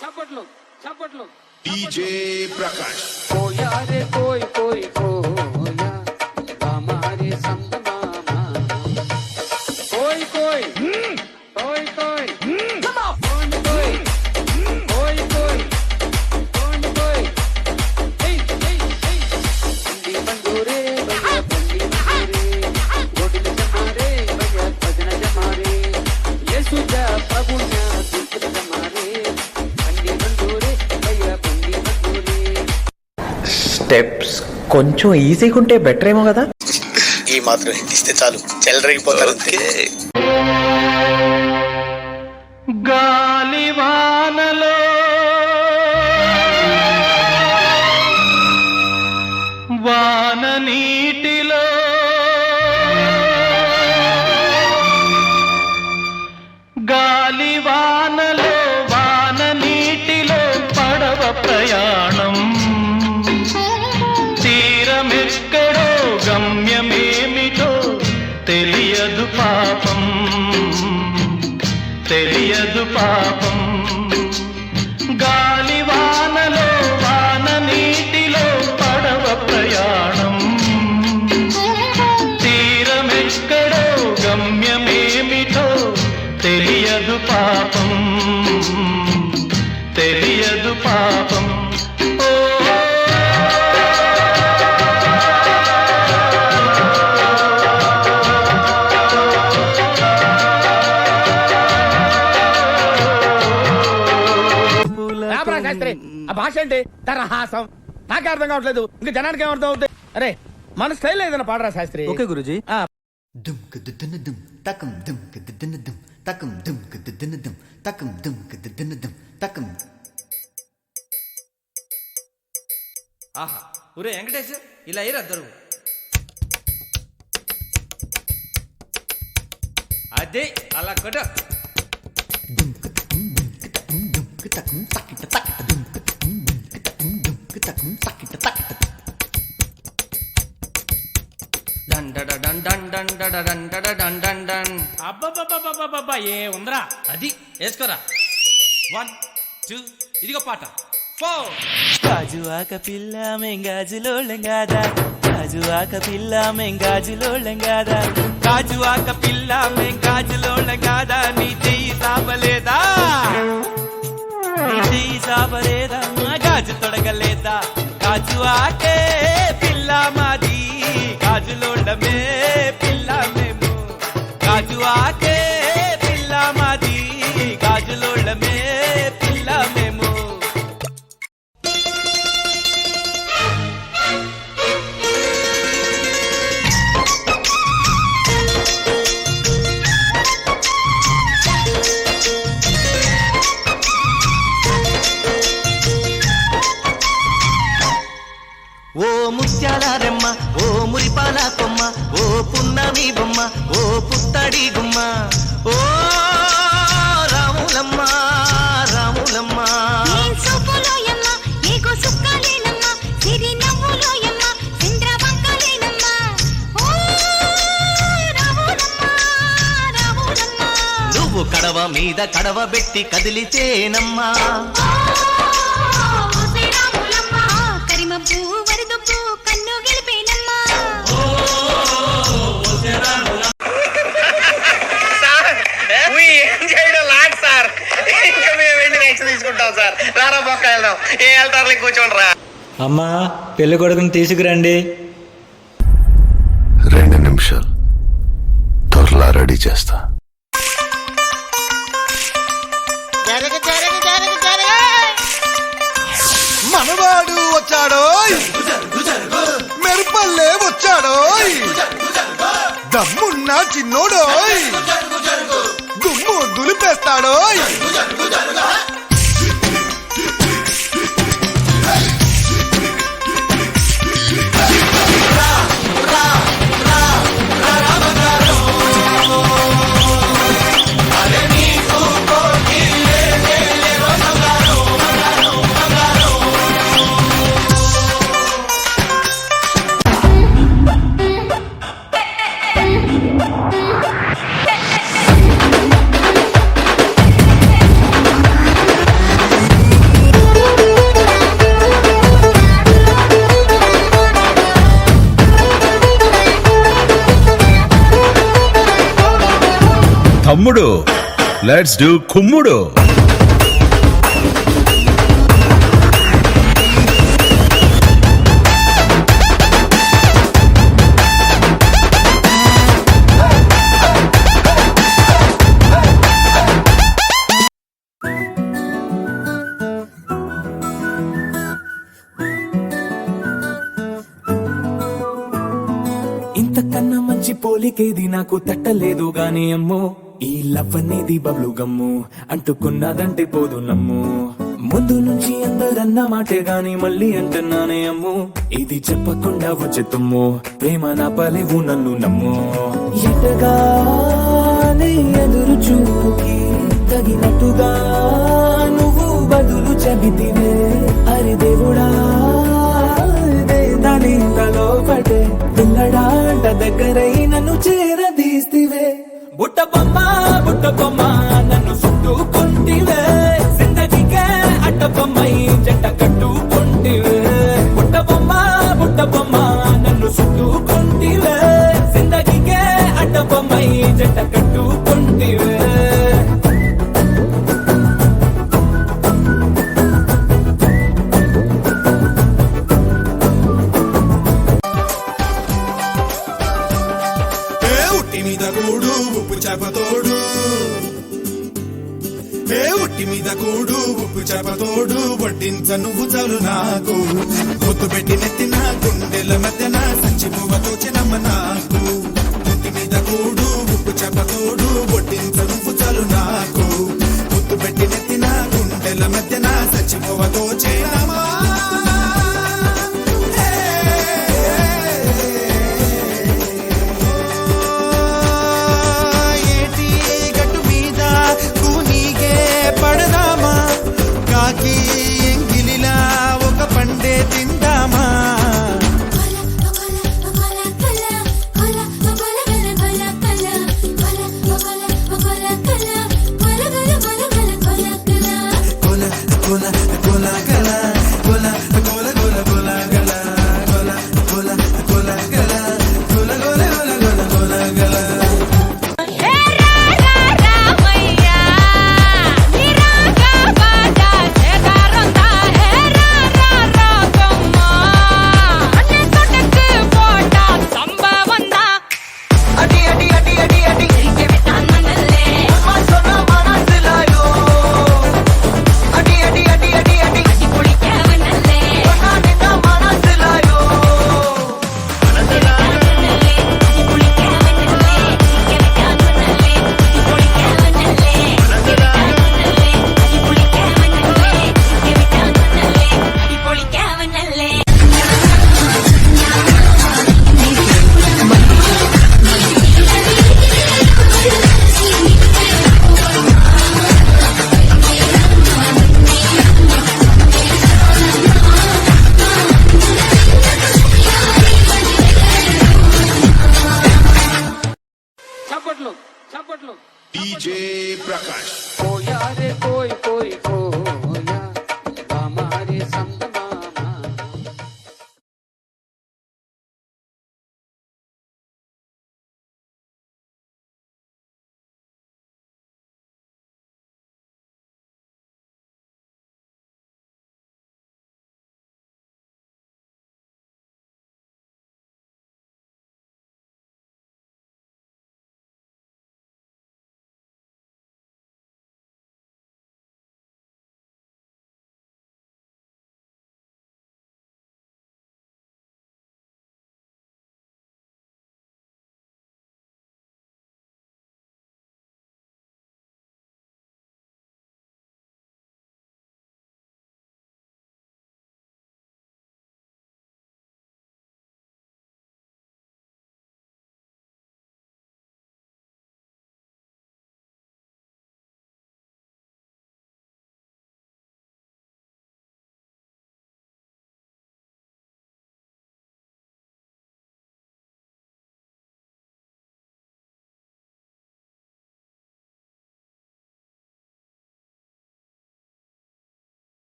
చప్పట్లు చప్పట్లు. డీజే ప్రకాష్. కోయా రే కోయ్ కోయ్ కోయా హమారే సంత మామా కోయ్ కోయ్ కోయ్ కోయ్ కోన్ కోయ్ కోయ్ కోయ్ కోన్ కోయ్ హే హే హే బండి బండోరే భయ్యా బండి బండోరే గోడిల జమారే భయ్యా భజన జమారే యేసుజా ప్రభునా దుఃఖ జమారే బండి బండోరే భయ్యా బండి బండోరే. స్టెప్స్ కొంచెం ఈజీగా ఉంటే బెటర్ ఏమో కదా. ఈ మాత్రం ఇస్తే చాలు, చెల్లరగిపోతారు. గాలివానలో వాన నీటిలో గాలివానలో వాన నీటిలో పడవ ప్రయాణం, తీరమెక్కడో గమ్యమేమిటో తెలియదు పాపం, తెలియదు పాపం. గాలివానలో వాన నీటిలో పడవ ప్రయాణం, తీరమెక్కడో గమ్యమేమిటో తెలియదు పాపం, తెలియదు పాపం. శాస్త్రి ఆ భాష ఏంటి తరహాసం, నాకే అర్థం కావట్లేదు, ఇంకా జనానికి ఏమర్థం అవుతుంది. అరే మన స్టైల్ ఏదైనా పాడరా శాస్త్రి. ఓకే గురుజీ. దుమ్కు దుద్దున దుమ్ తకం దుమ్కు దుద్దున దుమ్ తకం దుమ్కు దుద్దున దుమ్ తకం దుమ్కు దుద్దున దుమ్ తకం. ఆహా ఒరే వెంకటేష్, ఇలా అయ్యారు అద్దరు. అదే అలా కొట్ట. దుమ్కు తకం దుమ్కు తకం దుమ్కు తకం తకిట తకిట దుమ్కు తకం దుమ్కు తకం దుమ్కు తకం తకిట తకిట. అబ్బబ్బబ్బబ్బబ్బబ్బా ఏ ఉందరా, అది వేసుకోరా. 1 2 ఇదిగో పాట 4. గాజు ఆక పిల్ల మెంగాజులోళ్ళం కాదా, గాజు ఆక పిల్ల మెంగాజులోళ్ళం కాదా, గాజు ఆక పిల్ల మెంగాజులోళ్ళం కాదా, నీ చెయ్యి సాపలేదా, నీ చెయ్యి సాపలేదా, గాజు తొడగలేదా, గాజు ఆకే పిల్ల మాది, గాజులోళ్ళమే పిల్ల మేము, గాజు ఆకే పిల్ల మాది, గాజులోళ్ళమే పిల్ల మేము. ఓ ముత్యాల రెమ్మ, ఓ మురిపాల కొమ్మ, ఓ పున్నమి బొమ్మ, ఓ పుత్తడి గుమ్మ, ఓ రాములమ్మ రాములమ్మ. నువ్వు కడవ మీద కడవ పెట్టి కదిలితేనమ్మా, ఏం చేయడం లాగ్ సార్, ఇంకా మేము వెళ్ళి నెక్స్ట్ తీసుకుంటాం సార్. రారా పక్క వెళ్దాం, ఏ వెళ్తారు కూర్చోండి రా. అమ్మా పెళ్లి కొడుకుని తీసుకురండి. 2 నిమిషాలు త్వరలా రెడీ చేస్తా. మనవాడు వచ్చాడో, మెరుపల్లే వచ్చాడో, దమ్మున్న చిన్నోడో దుమ్ము దులిపేస్తాడో. తమ్ముడు లెట్స్ డూ కుమ్ముడు. ఇంతకన్నా మంచి పోలికేది నాకు తట్టలేదు గాని అమ్మో, ఈ లవ్ అనేది బబ్లు గమ్ము అంటుకున్నదంటే పోదు నమ్ము. ముందు నుంచి అందరన్న మాటే గాని మళ్ళీ అంటున్నానే అమ్ము, ఇది చెప్పకుండా వచ్చే తుమ్ము, ప్రేమ నా పలేవు నన్ను నమ్ము. ఎటగానే ఎదురు చూకి తగినట్టుగా నువ్వు బదులు చెబితివే, అరి దేవుడా దాని తలో పడే పిల్లడాంట దగ్గరై నన్ను చేరదీస్తివే. బుట్ట బొమ్మ నన్ను చుట్టుకుంటివే, జిందగీకే అడ్డ బొమ్మై జంట కట్టుకుంటివే. బుట్ట బొమ్మ నన్ను చుట్టుకుంటివే, జిందగీకే అడ్డ బొమ్మై జంట కట్టుకుంటివే. ఉట్టి మీద కూడు ఉప్పు చేపతోడు, ఉట్టి మీద కూడు ఉప్పు చేపతోడు, వడ్డించ నువ్వు చాలు నాకు, ముద్దు పెట్టి నెత్తిన గుండెల మధ్యన సంచి పువ్వతో చిన్నమ్మ నాకు. ఉట్టి మీద కూడు ఉప్పు చేపతోడు, వడ్డించ నువ్వు చాలు నాకు, ముద్దు పెట్టి నెత్తిన గుండెల మధ్యన సంచి పువ్వ